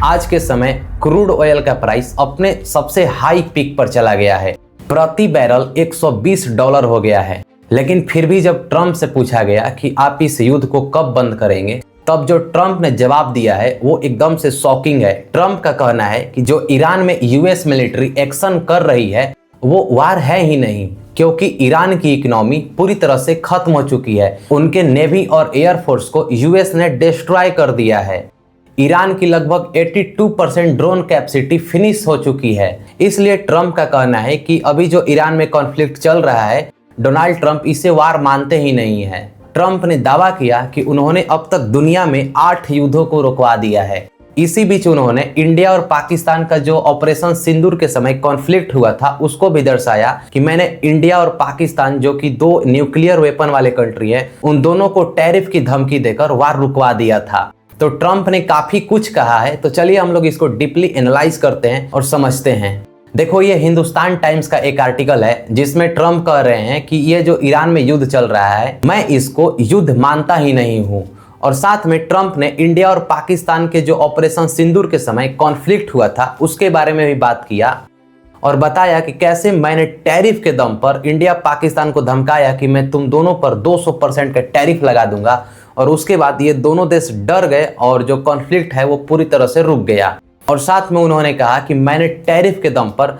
आज के समय क्रूड ऑयल का प्राइस अपने सबसे हाई पीक पर चला गया है। प्रति बैरल $120 हो गया है। लेकिन फिर भी जब ट्रंप से पूछा गया कि आप इस युद्ध को कब बंद करेंगे, तब जो ट्रंप ने जवाब दिया है वो एकदम से शॉकिंग है। ट्रंप का कहना है कि जो ईरान में यूएस मिलिट्री एक्शन कर रही है वो वार है ही नहीं, क्योंकि ईरान की इकोनॉमी पूरी तरह से खत्म हो चुकी है। उनके नेवी और एयरफोर्स को यूएस ने डिस्ट्रॉय कर दिया है। ईरान की लगभग 82% ड्रोन कैपेसिटी फिनिश हो चुकी है। इसलिए ट्रंप का कहना है कि अभी जो ईरान में कॉन्फ्लिक्ट चल रहा है, डोनाल्ड ट्रंप इसे वार मानते ही नहीं है। ट्रंप ने दावा किया कि उन्होंने अब तक दुनिया में 8 युद्धों को रुकवा दिया है। इसी बीच उन्होंने इंडिया और पाकिस्तान का जो ऑपरेशन सिंदूर के समय कॉन्फ्लिक्ट हुआ था उसको भी दर्शाया कि मैंने इंडिया और पाकिस्तान, जो कि 2 न्यूक्लियर वेपन वाले कंट्री है, उन दोनों को टैरिफ की धमकी देकर वार रुकवा दिया था। तो ट्रंप ने काफी कुछ कहा है, तो चलिए हम लोग इसको डीपली एनालाइज करते हैं और समझते हैं। देखो, ये हिंदुस्तान टाइम्स का एक आर्टिकल है जिसमें ट्रंप कह रहे हैं कि ये जो ईरान में युद्ध चल रहा है, मैं इसको युद्ध मानता ही नहीं हूं। और साथ में ट्रंप ने इंडिया और पाकिस्तान के जो ऑपरेशन सिंदूर के समय कॉन्फ्लिक्ट हुआ था उसके बारे में भी बात किया और बताया कि कैसे मैंने टैरिफ के दम पर इंडिया पाकिस्तान को धमकाया कि मैं तुम दोनों पर 200% का टैरिफ लगा दूंगा। और उसके बाद ये दोनों देश डर गए और जो कॉन्फ्लिक्ट है वो पूरी तरह से रुक गया। और साथ में उन्होंने कहा कि मैंने टैरिफ के दम पर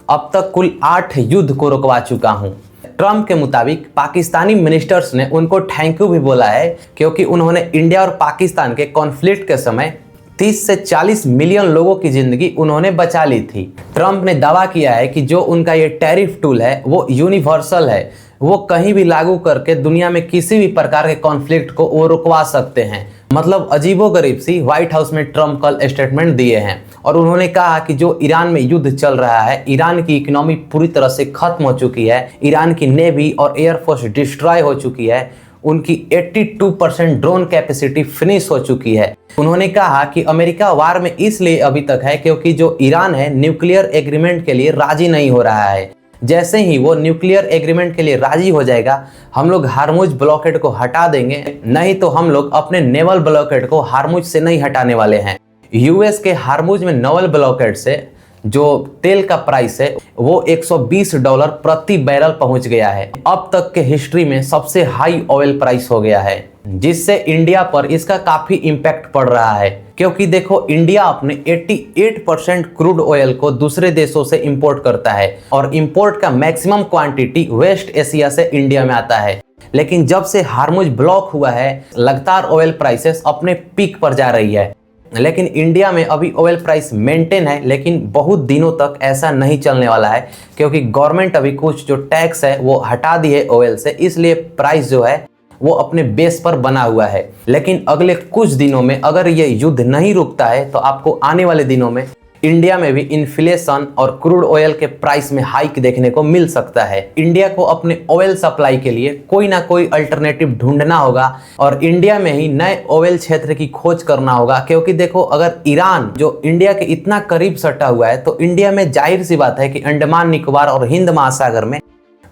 अब तक कुल 8 युद्ध को रुकवा चुका हूं। ट्रंप के मुताबिक पाकिस्तानी मिनिस्टर्स ने उनको थैंक यू भी बोला है, क्योंकि उन्होंने इंडिया और पाकिस्तान के कॉन्फ्लिक्ट के समय 30 से 40 मिलियन लोगों की जिंदगी उन्होंने बचा ली थी। ट्रंप ने दावा किया है कि जो उनका ये टैरिफ टूल है वो यूनिवर्सल है, वो कहीं भी लागू करके दुनिया में किसी भी प्रकार के कॉन्फ्लिक्ट को वो रुकवा सकते हैं। मतलब अजीबोगरीब सी व्हाइट हाउस में ट्रंप कल स्टेटमेंट दिए हैं और उन्होंने कहा कि जो ईरान में युद्ध चल रहा है, ईरान की इकोनॉमी पूरी तरह से खत्म हो चुकी है, ईरान की नेवी और एयरफोर्स डिस्ट्रॉय हो चुकी है, उनकी 82% ड्रोन कैपेसिटी फिनिश हो चुकी है। उन्होंने कहा कि अमेरिका वार में इसलिए अभी तक है क्योंकि जो ईरान है न्यूक्लियर एग्रीमेंट के लिए राजी नहीं हो रहा है। जैसे ही वो न्यूक्लियर एग्रीमेंट के लिए राजी हो जाएगा, हम लोग हार्मुज ब्लॉकेड को हटा देंगे, नहीं तो हम लोग अपने नेवल ब्लॉकेड को हार्मुज से नहीं हटाने वाले हैं। यूएस के हार्मुज में नेवल ब्लॉकेड से जो तेल का प्राइस है वो $120 प्रति बैरल पहुंच गया है। अब तक के हिस्ट्री में सबसे हाई ऑयल प्राइस हो गया है, जिससे इंडिया पर इसका काफी इम्पैक्ट पड़ रहा है। क्योंकि देखो, इंडिया अपने 88% क्रूड ऑयल को दूसरे देशों से इंपोर्ट करता है और इंपोर्ट का मैक्सिमम क्वांटिटी वेस्ट एशिया से इंडिया में आता है। लेकिन जब से हार्मुज ब्लॉक हुआ है, लगातार ऑयल प्राइसेस अपने पीक पर जा रही है। लेकिन इंडिया में अभी ऑयल प्राइस मेंटेन है, लेकिन बहुत दिनों तक ऐसा नहीं चलने वाला है, क्योंकि गवर्नमेंट अभी कुछ जो टैक्स है वो हटा दी है ऑयल से, इसलिए प्राइस जो है वो अपने बेस पर बना हुआ है। लेकिन अगले कुछ दिनों में अगर ये युद्ध नहीं रुकता है तो आपको आने वाले दिनों में इंडिया में भी इन्फ्लेशन और क्रूड ऑयल के प्राइस में हाइक देखने को मिल सकता है। इंडिया को अपने ऑयल सप्लाई के लिए कोई ना कोई अल्टरनेटिव ढूंढना होगा और इंडिया में ही नए ऑयल क्षेत्र की खोज करना होगा। क्योंकि देखो, अगर ईरान जो इंडिया के इतना करीब सटा हुआ है, तो इंडिया में जाहिर सी बात है कि अंडमान निकोबार और हिंद महासागर में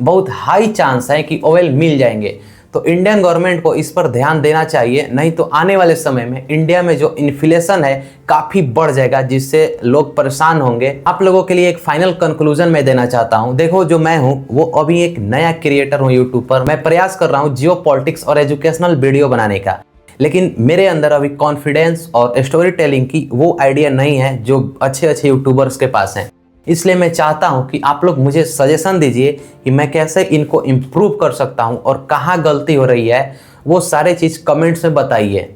बहुत हाई चांस है कि ऑयल मिल जाएंगे। तो इंडियन गवर्नमेंट को इस पर ध्यान देना चाहिए, नहीं तो आने वाले समय में इंडिया में जो इन्फ्लेशन है काफी बढ़ जाएगा, जिससे लोग परेशान होंगे। आप लोगों के लिए एक फाइनल कंक्लूजन मैं देना चाहता हूं। देखो, जो मैं हूं वो अभी एक नया क्रिएटर हूं यूट्यूब पर। मैं प्रयास कर रहा हूं जियो पॉलिटिक्स और एजुकेशनल वीडियो बनाने का, लेकिन मेरे अंदर अभी कॉन्फिडेंस और स्टोरी टेलिंग की वो आइडिया नहीं है जो अच्छे यूट्यूबर्स के पास है। इसलिए मैं चाहता हूं कि आप लोग मुझे सजेशन दीजिए कि मैं कैसे इनको इम्प्रूव कर सकता हूं और कहां गलती हो रही है, वो सारे चीज़ कमेंट्स में बताइए।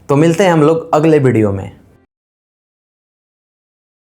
तो मिलते हैं हम लोग अगले वीडियो में।